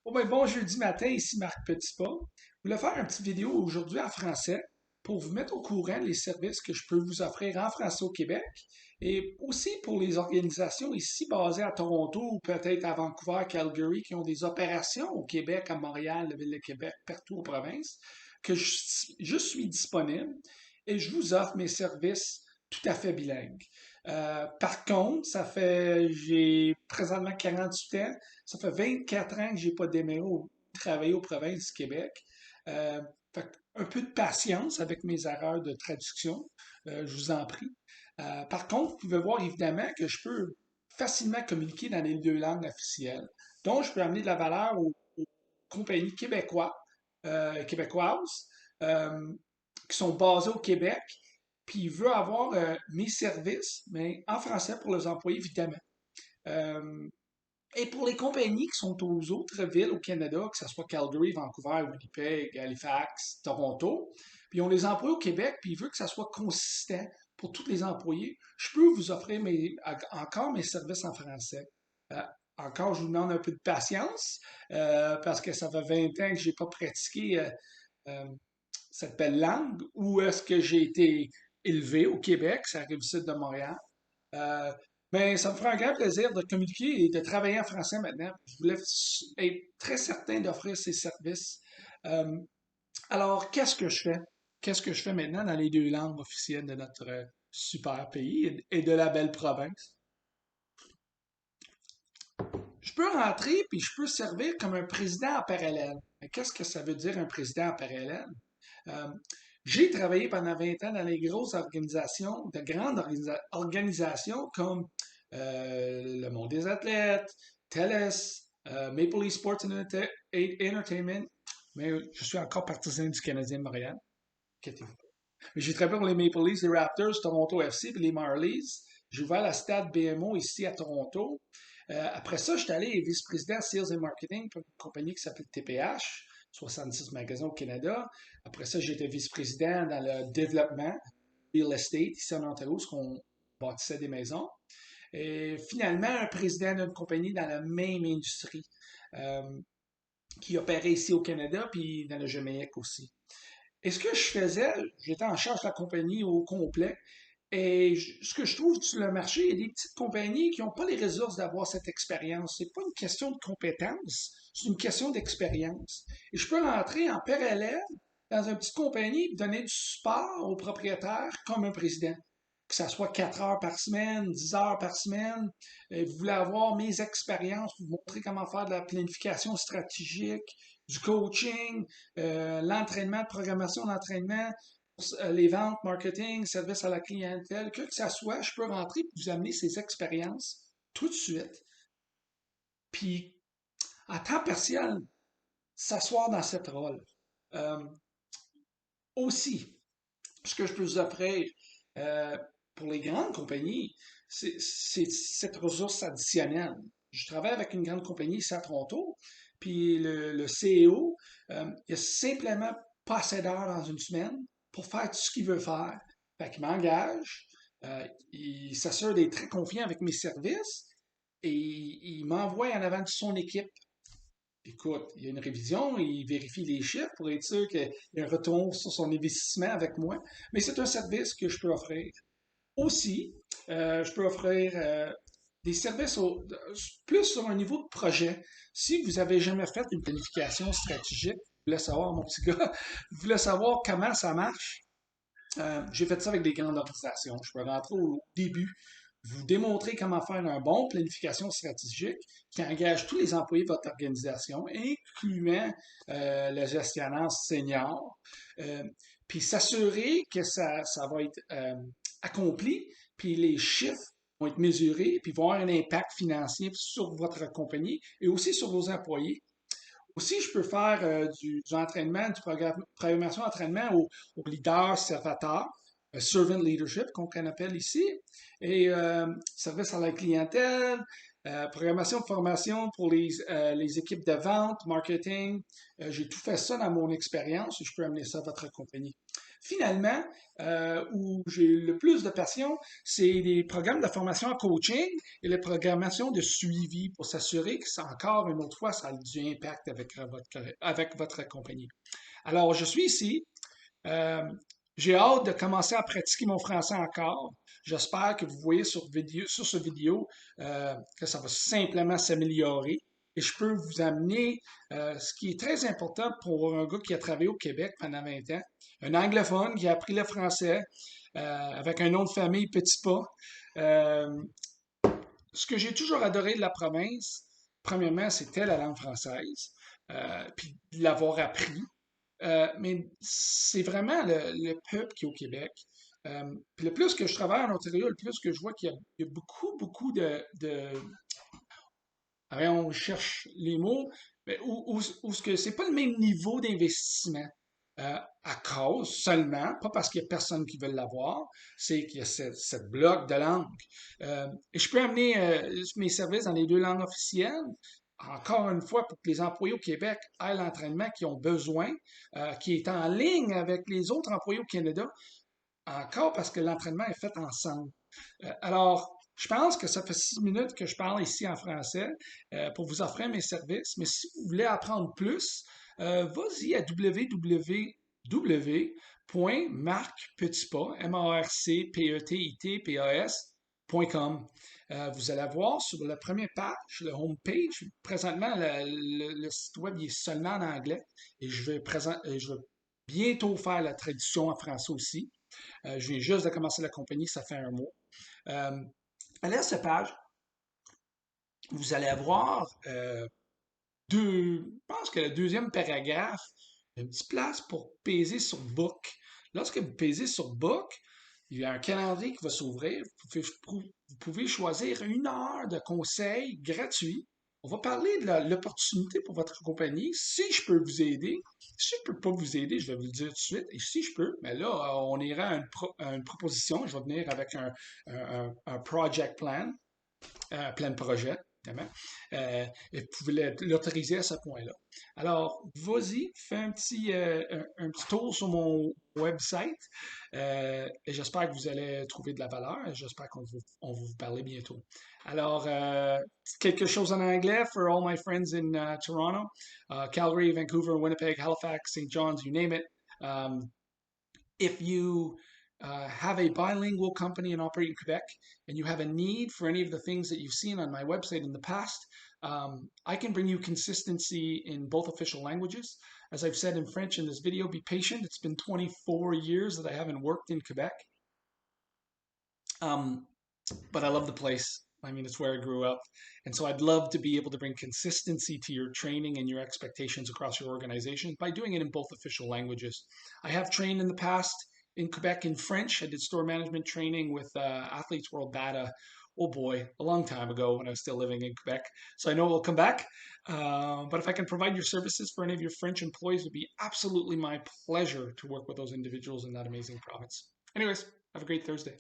Bon jeudi matin, ici Marc Petitpas. Je voulais faire une petite vidéo aujourd'hui en français pour vous mettre au courant des services que je peux vous offrir en français au Québec et aussi pour les organisations ici basées à Toronto ou peut-être à Vancouver, Calgary qui ont des opérations au Québec, à Montréal, la ville de Québec, partout aux provinces, que je suis disponible et je vous offre mes services tout à fait bilingues. Par contre, j'ai présentement 48 ans, ça fait 24 ans que j'ai pas démarré ou travaillé aux provinces du Québec. Euh, un peu de patience avec mes erreurs de traduction, je vous en prie. Par contre, vous pouvez voir évidemment que je peux facilement communiquer dans les deux langues officielles. Donc, je peux amener de la valeur aux compagnies québécoises euh, qui sont basées au Québec, puis il veut avoir mes services, mais en français pour les employés, évidemment. Euh, et pour les compagnies qui sont aux autres villes au Canada, que ce soit Calgary, Vancouver, Winnipeg, Halifax, Toronto, puis on les emploie au Québec, puis il veut que ça soit consistant pour tous les employés, je peux vous offrir encore mes services en français. Euh, Encore, je vous demande un peu de patience, parce que ça fait 20 ans que je n'ai pas pratiqué euh, cette belle langue, où est-ce que j'ai été élevé au Québec, c'est la rive-sud de Montréal. Euh, mais ça me ferait un grand plaisir de communiquer et de travailler en français maintenant. Je voulais être très certain d'offrir ces services. Euh, alors, qu'est-ce que je fais? Qu'est-ce que je fais maintenant dans les deux langues officielles de notre super pays et de la belle province? Je peux rentrer puis je peux servir comme un président en parallèle. Mais qu'est-ce que ça veut dire un président en parallèle? Euh, j'ai travaillé pendant 20 ans dans les grosses organisations, de grandes organisations comme le Monde des athlètes, TELUS, Maple Leaf Sports and Entertainment, mais je suis encore partisan du Canadien de Montréal. J'ai travaillé pour les Maple Leafs, les Raptors, Toronto FC et les Marlies. J'ai ouvert la stade BMO ici à Toronto. Après ça, j'étais allé vice-président Sales et Marketing pour une compagnie qui s'appelle TPH, 66 magasins au Canada. Après ça, j'étais vice-président dans le développement, real estate, ici en Ontario, ce qu'on bâtissait des maisons. Et finalement, un président d'une compagnie dans la même industrie euh, qui opérait ici au Canada, puis dans le Jamaïque aussi. Et ce que je faisais, j'étais en charge de la compagnie au complet. Et ce que je trouve sur le marché, il y a des petites compagnies qui n'ont pas les ressources d'avoir cette expérience. C'est pas une question de compétence, c'est une question d'expérience. Et je peux rentrer en parallèle dans une petite compagnie et donner du support aux propriétaires comme un président. Que ça soit 4 heures par semaine, 10 heures par semaine. Vous voulez avoir mes expériences, vous montrer comment faire de la planification stratégique, du coaching, l'entraînement, de programmation d'entraînement, les ventes, marketing, service à la clientèle, que ça soit, je peux rentrer et vous amener ces expériences tout de suite. Puis, à temps partiel, s'asseoir dans cette rôle. Euh, Aussi, ce que je peux vous offrir euh, pour les grandes compagnies, c'est cette ressource additionnelle. Je travaille avec une grande compagnie ici à Toronto, puis le CEO, il a simplement pas assez d'heures dans une semaine pour faire tout ce qu'il veut faire. Fait qu'il m'engage, il s'assure d'être très confiant avec mes services et il m'envoie en avant de son équipe. Écoute, il y a une révision, il vérifie les chiffres pour être sûr qu'il y a un retour sur son investissement avec moi, mais c'est un service que je peux offrir. Aussi, je peux offrir des services plus sur un niveau de projet. Si vous avez jamais fait une planification stratégique, vous voulez savoir, mon petit gars, vous voulez savoir comment ça marche, j'ai fait ça avec des grandes organisations. Je peux rentrer au début, vous démontrer comment faire un bon planification stratégique qui engage tous les employés de votre organisation, incluant le gestionnaire senior, euh, puis s'assurer que ça va être accompli, puis les chiffres vont être mesurés, puis vont avoir un impact financier sur votre compagnie et aussi sur vos employés. Aussi, je peux faire du entraînement, du programmation d'entraînement aux leaders, servateurs, servant leadership qu'on appelle ici, et service à la clientèle, Programmation de formation pour les équipes de vente, marketing. J'ai tout fait ça dans mon expérience et je peux amener ça à votre compagnie. Finalement, où j'ai le plus de passion, c'est les programmes de formation en coaching et les programmations de suivi pour s'assurer que ça, encore une autre fois, ça a du impact avec votre compagnie. Alors, je suis ici. Euh, j'ai hâte de commencer à pratiquer mon français encore. J'espère que vous voyez sur ce vidéo que ça va simplement s'améliorer. Et je peux vous amener ce qui est très important pour un gars qui a travaillé au Québec pendant 20 ans, un anglophone qui a appris le français avec un nom de famille Petit Pas. Euh, Ce que j'ai toujours adoré de la province, premièrement, c'était la langue française, puis de l'avoir appris. Mais c'est vraiment le peuple qui est au Québec. Puis le plus que je travaille en Ontario, le plus que je vois qu'il y a beaucoup, beaucoup on cherche les mots, mais où ce que c'est pas le même niveau d'investissement. À cause seulement, pas parce qu'il y a personne qui veut l'avoir, c'est qu'il y a cette bloc de langue. Et je peux amener mes services dans les deux langues officielles, encore une fois, pour que les employés au Québec aient l'entraînement qu'ils ont besoin, qui est en ligne avec les autres employés au Canada, encore parce que l'entraînement est fait ensemble. Alors, je pense que ça fait 6 minutes que je parle ici en français pour vous offrir mes services, mais si vous voulez apprendre plus, vas-y à www.marcpetitpas, marcpetitpas.com. Vous allez voir sur la première page, le homepage, présentement, le site web il est seulement en anglais et je vais bientôt faire la traduction en français aussi. Je viens juste de commencer la compagnie, ça fait un mois. Euh, Allez à cette page, vous allez avoir je pense que le deuxième paragraphe, une petite place pour peser sur Book. Lorsque vous pesez sur Book, il y a un calendrier qui va s'ouvrir. Vous pouvez choisir 1 heure de conseils gratuits. On va parler de l'opportunité pour votre compagnie. Si je peux vous aider, si je ne peux pas vous aider, je vais vous le dire tout de suite. Et si je peux, mais là, on ira à une proposition. Je vais venir avec un project plan, plein de projets, évidemment. Et vous pouvez l'autoriser à ce point-là. Alors, vas-y, fais un petit tour sur mon website et j'espère que vous allez trouver de la valeur et j'espère on va vous parler bientôt. Alors, quelque chose en anglais for all my friends in Toronto, Calgary, Vancouver, Winnipeg, Halifax, St. John's, you name it. If you have a bilingual company and operate in Quebec, and you have a need for any of the things that you've seen on my website in the past, I can bring you consistency in both official languages. As I've said in French in this video, be patient. It's been 24 years that I haven't worked in Quebec. Um, but I love the place. I mean, it's where I grew up. And so I'd love to be able to bring consistency to your training and your expectations across your organization by doing it in both official languages. I have trained in the past in Quebec in French. I did store management training with Athletes World Data. Oh boy, a long time ago when I was still living in Quebec. So I know it will come back. But if I can provide your services for any of your French employees, it would be absolutely my pleasure to work with those individuals in that amazing province. Anyways, have a great Thursday.